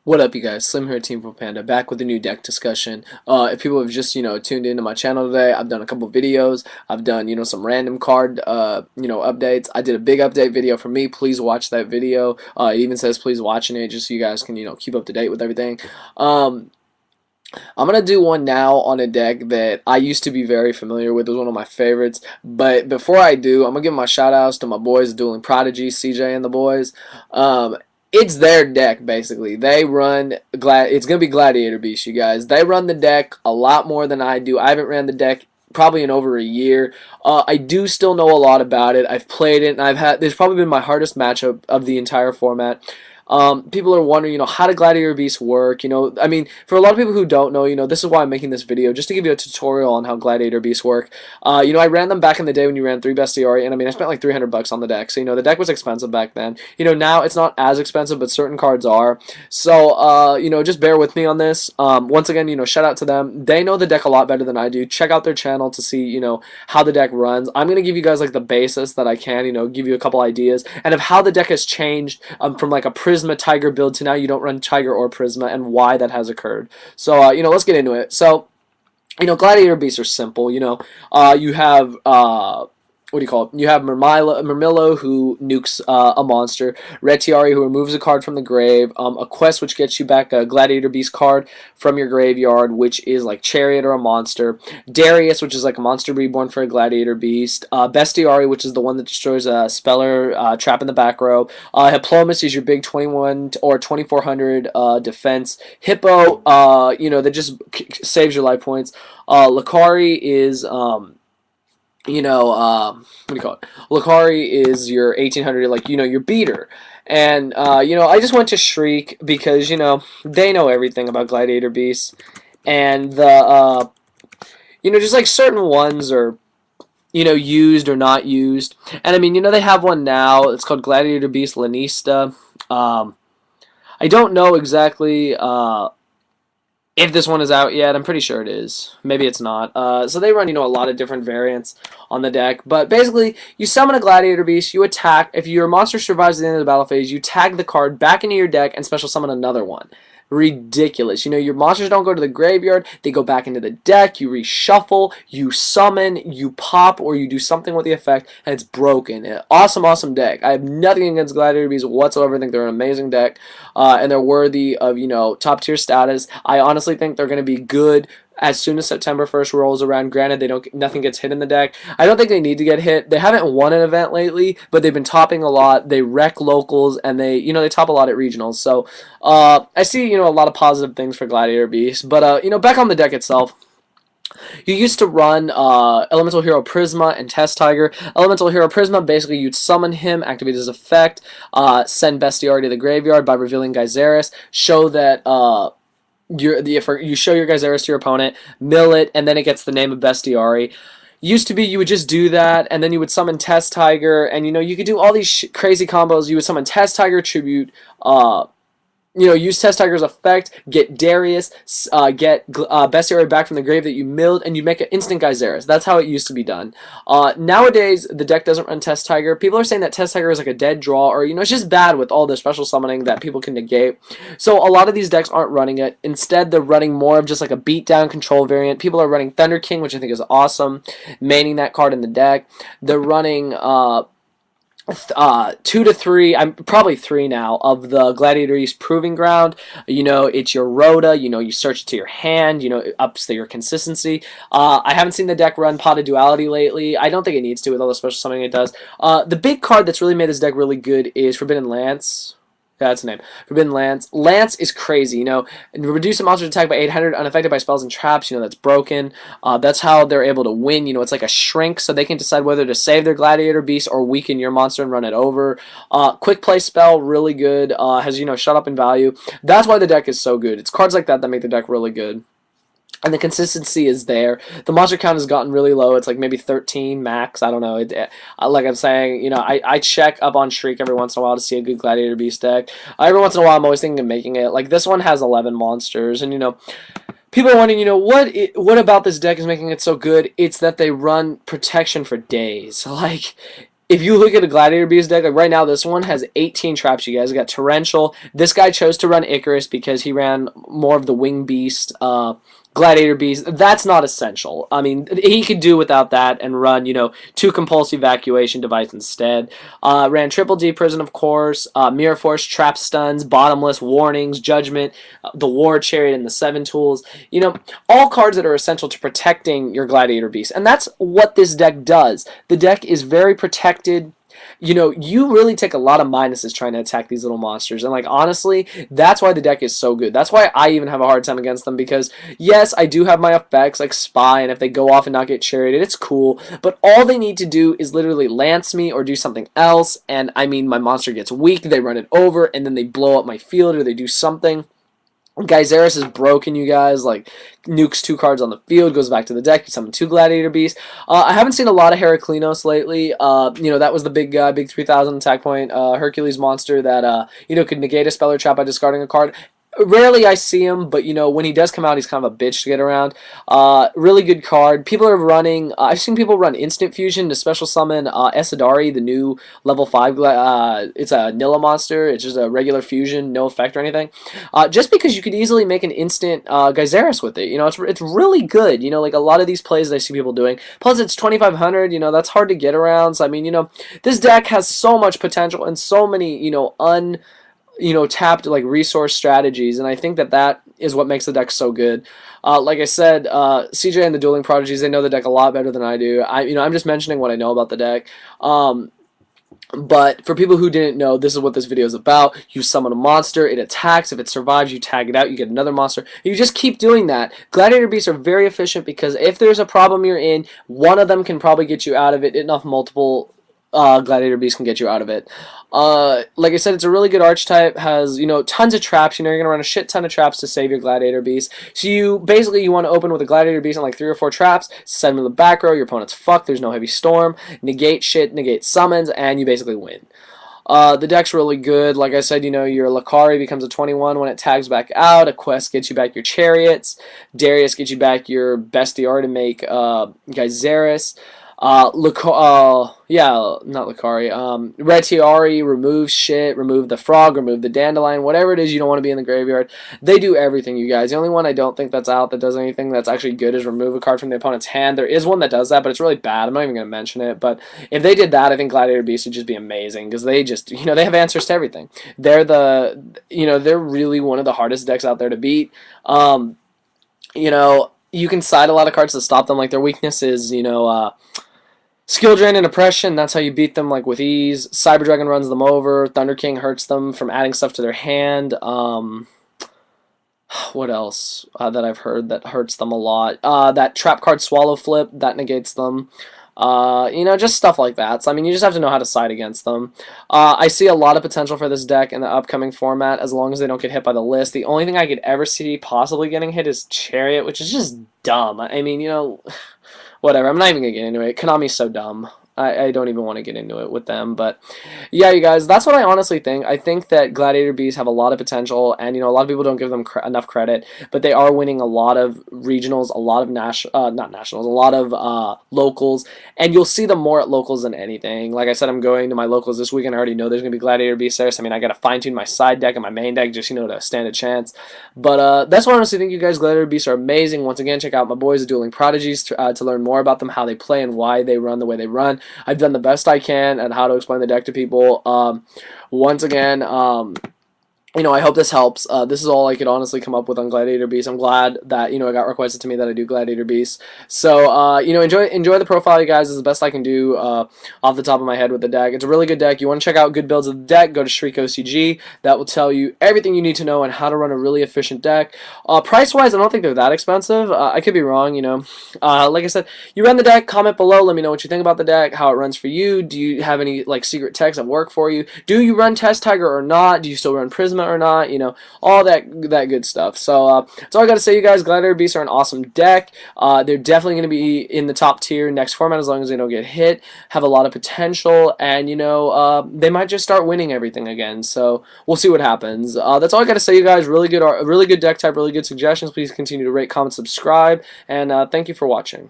What up, you guys? Slim here at SlimXTeampurplepanda, back with a new deck discussion. If people have just, tuned into my channel today, I've done a couple videos. I've done, some random card, updates. I did a big update video for me. Please watch that video. It even says please watching it, just so you guys can, keep up to date with everything. I'm gonna do one now on a deck that I used to be very familiar with. It was one of my favorites. But before I do, I'm gonna give my shout outs to my boys, Dueling Prodigy, CJ, and the boys. It's their deck basically. They run It's gonna be Gladiator Beast, you guys. They run the deck a lot more than I do. I haven't ran the deck probably in over a year. I do still know a lot about it. I've played it, and there's probably been my hardest matchup of the entire format. People are wondering, how did Gladiator Beast work? I mean, for a lot of people who don't know, this is why I'm making this video, just to give you a tutorial on how Gladiator Beasts work. I ran them back in the day when you ran 3 Bestiari, and I mean, I spent like $300 on the deck, so, the deck was expensive back then. Now it's not as expensive, but certain cards are. So, just bear with me on this. Once again, shout out to them. They know the deck a lot better than I do. Check out their channel to see, how the deck runs. I'm going to give you guys, like, the basis that I can, give you a couple ideas, and of how the deck has changed from, like, a Prisma Tiger build to now you don't run Tiger or Prisma, and why that has occurred. So, let's get into it. So, Gladiator Beasts are simple. You have, what do you call it? You have Murmillo, who nukes a monster. Retiari, who removes a card from the grave. A quest, which gets you back a Gladiator Beast card from your graveyard, which is like Chariot or a monster. Darius, which is like a monster reborn for a Gladiator Beast. Bestiari, which is the one that destroys a Speller trap in the back row. Hiplomus is your big 21 or 2400 defense. Hippo, that just saves your life points. Lakari is... what do you call it? Lakari is your 1800, like, your beater. And, I just went to Shriek because, they know everything about Gladiator Beasts. And just like certain ones are, used or not used. And, I mean, they have one now. It's called Gladiator Beast Lanista. I don't know exactly, if this one is out yet. I'm pretty sure it is. Maybe it's not. So they run, a lot of different variants on the deck. But basically, you summon a Gladiator Beast, you attack. If your monster survives the end of the battle phase, you tag the card back into your deck and special summon another one. Ridiculous. Your monsters don't go to the graveyard. They go back into the deck. You reshuffle, you summon, you pop, or you do something with the effect, and it's broken. Awesome, awesome deck. I have nothing against Gladiator Beasts whatsoever. I think they're an amazing deck, and they're worthy of, top tier status. I honestly think they're going to be good as soon as September 1st rolls around. Granted, nothing gets hit in the deck. I don't think they need to get hit. They haven't won an event lately, but they've been topping a lot. They wreck locals, and they top a lot at regionals. So I see, a lot of positive things for Gladiator Beasts. But back on the deck itself, you used to run Elemental Hero Prisma and Test Tiger. Elemental Hero Prisma, basically you'd summon him, activate his effect, send Bestiari to the graveyard by revealing Gyzarus, show that you show your Gyzarus to your opponent, mill it, and then it gets the name of Bestiari. Used to be you would just do that, and then you would summon Test Tiger, and you could do all these crazy combos. You would summon Test Tiger, tribute, use Test Tiger's effect, get Darius, get Bestiari back from the grave that you milled, and you make an instant Gyzarus. That's how it used to be done. Nowadays, the deck doesn't run Test Tiger. People are saying that Test Tiger is like a dead draw, or, it's just bad with all the special summoning that people can negate. So a lot of these decks aren't running it. Instead, they're running more of just like a beatdown control variant. People are running Thunder King, which I think is awesome, maining that card in the deck. They're running... 2 to 3, I'm probably 3 now, of the Gladiator East Proving Ground. It's your Rhoda, you search it to your hand, it ups your consistency. I haven't seen the deck run Pot of Duality lately. I don't think it needs to with all the special summoning it does. The big card that's really made this deck really good is Forbidden Lance. Yeah, that's the name. Forbidden Lance. Lance is crazy, reduce a monster's attack by 800, unaffected by spells and traps, that's broken. That's how they're able to win, it's like a shrink, so they can decide whether to save their Gladiator Beast or weaken your monster and run it over. Quick play spell, really good, has, shut up in value. That's why the deck is so good. It's cards like that that make the deck really good. And the consistency is there. The monster count has gotten really low. It's like maybe 13 max. I don't know. Like I'm saying, I check up on Shriek every once in a while to see a good Gladiator Beast deck. Every once in a while, I'm always thinking of making it. Like, this one has 11 monsters. And, people are wondering, what about this deck is making it so good? It's that they run protection for days. Like, if you look at a Gladiator Beast deck, like right now, this one has 18 traps, you guys. We got Torrential. This guy chose to run Icarus because he ran more of the Wing Beast, Gladiator Beast. That's not essential. I mean, he could do without that and run, 2 Compulsive Evacuation device instead. Ran Triple D Prison, of course, Mirror Force, Trap Stuns, Bottomless, Warnings, Judgment, the War Chariot, and the 7 Tools. All cards that are essential to protecting your Gladiator Beast. And that's what this deck does. The deck is very protected. You really take a lot of minuses trying to attack these little monsters. And, like, honestly, that's why the deck is so good. That's why I even have a hard time against them because, yes, I do have my effects like Spy, and if they go off and not get charioted, it's cool. But all they need to do is literally lance me or do something else, and, I mean, my monster gets weak, they run it over, and then they blow up my field or they do something. Gyzarus is broken, you guys. Like, nukes 2 cards on the field, goes back to the deck, you summon 2 Gladiator Beasts. I haven't seen a lot of Heraclinos lately. That was the big guy, big 3,000 attack point Hercules monster that, could negate a spell or trap by discarding a card. Rarely I see him, but when he does come out, he's kind of a bitch to get around. Really good card. People are running. I've seen people run Instant Fusion to special summon Esadari, the new level 5. It's a Nilla monster. It's just a regular fusion, no effect or anything. Just because you could easily make an instant Gyzarus with it. It's really good. Like a lot of these plays that I see people doing. Plus, it's 2,500. That's hard to get around. So I mean, this deck has so much potential and so many tapped like resource strategies, and I think that is what makes the deck so good. Like I said, CJ and the Dueling Prodigies, they know the deck a lot better than I do. I'm just mentioning what I know about the deck. But for people who didn't know, this is what this video is about. You summon a monster, it attacks, if it survives, you tag it out, you get another monster. You just keep doing that. Gladiator Beasts are very efficient because if there's a problem you're in, one of them can probably get you out of it. Enough multiple Gladiator Beast can get you out of it. Like I said, it's a really good archetype. Has tons of traps. You're gonna run a shit ton of traps to save your Gladiator Beast. So you want to open with a Gladiator Beast and like 3 or 4 traps. Set them in the back row. Your opponent's fucked. There's no heavy storm. Negate shit. Negate summons, and you basically win. The deck's really good. Like I said, your Lakari becomes a 21 when it tags back out. A Quest gets you back your Chariots. Darius gets you back your Bestiar to make Gyzarus. Not Lucari. Retiari, remove shit, remove the frog, remove the dandelion, whatever it is you don't want to be in the graveyard. They do everything, you guys. The only one I don't think that's out that does anything that's actually good is remove a card from the opponent's hand. There is one that does that, but it's really bad. I'm not even going to mention it, but if they did that, I think Gladiator Beast would just be amazing because they just, they have answers to everything. They're they're really one of the hardest decks out there to beat. You can side a lot of cards to stop them, like their weakness is, Skill Drain and Oppression, that's how you beat them like with ease. Cyber Dragon runs them over. Thunder King hurts them from adding stuff to their hand. What else that I've heard that hurts them a lot? That trap card Swallow Flip, that negates them. Just stuff like that. So, I mean, you just have to know how to side against them. I see a lot of potential for this deck in the upcoming format as long as they don't get hit by the list. The only thing I could ever see possibly getting hit is Chariot, which is just dumb. I mean, whatever. I'm not even going to get into it. Konami's so dumb. I don't even want to get into it with them. But, yeah, you guys, that's what I honestly think. I think that Gladiator Beasts have a lot of potential, and, a lot of people don't give them enough credit, but they are winning a lot of regionals, a lot of not nationals, a lot of locals, and you'll see them more at locals than anything. Like I said, I'm going to my locals this weekend. I already know there's going to be Gladiator Beasts there, so, I mean, I got to fine-tune my side deck and my main deck just, to stand a chance. But that's what I honestly think, you guys. Gladiator Beasts are amazing. Once again, check out my boys, the Dueling Prodigies, to learn more about them, how they play, and why they run the way they run. I've done the best I can at how to explain the deck to people. Once again, I hope this helps. This is all I could honestly come up with on Gladiator Beast. I'm glad that, it got requested to me that I do Gladiator Beast. So, enjoy the profile, you guys. This is the best I can do off the top of my head with the deck. It's a really good deck. You want to check out good builds of the deck, go to Shriek OCG. That will tell you everything you need to know on how to run a really efficient deck. Price-wise, I don't think they're that expensive. I could be wrong, like I said, you run the deck, comment below, let me know what you think about the deck, how it runs for you. Do you have any, secret techs that work for you? Do you run Test Tiger or not? Do you still run Prisma or not, all that good stuff. So that's all I gotta say, you guys. Gladiator Beasts are an awesome deck. They're definitely gonna be in the top tier next format as long as they don't get hit. Have a lot of potential, and they might just start winning everything again. So we'll see what happens. That's all I gotta say, you guys. Really good deck type, really good suggestions. Please continue to rate, comment, subscribe, and thank you for watching.